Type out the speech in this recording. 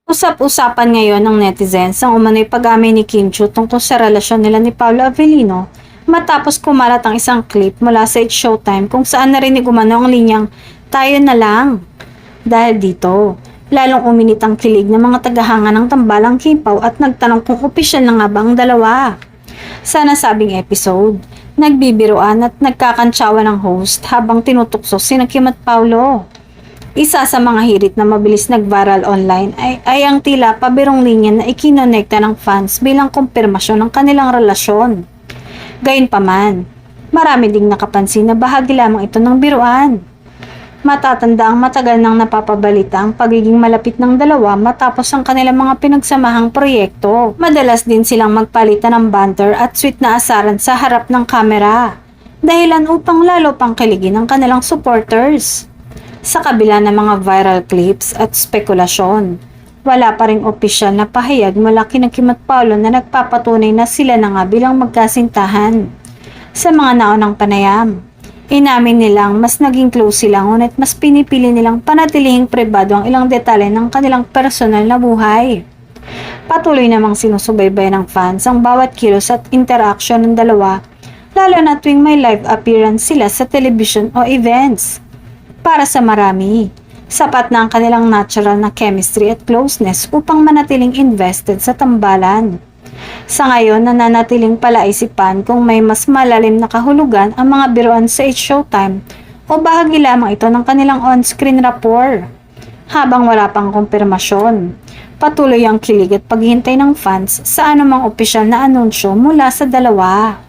Usap-usapan ngayon ng netizens ang umano'y pag-amin ni Kim Chiu tungkol sa relasyon nila ni Paolo Avellino matapos kumalat ang isang clip mula sa It's Showtime kung saan narinig umano ang linyang "tayo na lang". Dahil dito, lalong uminit ang kilig ng mga tagahanga ng tambalang Kimpaw at nagtanong kung opisyal na nga ba ang dalawa. Sa nasabing episode, nagbibiruan at nagkakantsawa ng host habang tinutukso sina Kim at Paolo. Isa sa mga hirit na mabilis nag-viral online ay ang tila pabirong linya na ikinonekta ng fans bilang kumpirmasyon ng kanilang relasyon. Gayunpaman, marami ding nakapansin na bahagi lamang ito ng biruan. Matatanda ang matagal nang napapabalita ang pagiging malapit ng dalawa matapos ang kanilang mga pinagsamahang proyekto. Madalas din silang magpalitan ng banter at sweet na asaran sa harap ng kamera, dahilan upang lalo pang kiligin ang kanilang supporters. Sa kabila ng mga viral clips at spekulasyon, wala pa ring opisyal na pahayag mula kina Kim at Paolo na nagpapatunay na sila na nga bilang magkasintahan. Sa mga naunang panayam, inamin nilang mas naging close sila ngunit mas pinipili nilang panatilihing pribado ang ilang detalye ng kanilang personal na buhay. Patuloy namang sinusubaybay ng fans ang bawat kilos at interaction ng dalawa, lalo na tuwing may live appearance sila sa television o events. Para sa marami, sapat na ang kanilang natural na chemistry at closeness upang manatiling invested sa tambalan. Sa ngayon, nananatiling palaisipan kung may mas malalim na kahulugan ang mga biruan sa It's Showtime o bahagi lamang ito ng kanilang on-screen rapport. Habang wala pang kumpirmasyon, patuloy ang kilig at paghihintay ng fans sa anumang opisyal na anunsyo mula sa dalawa.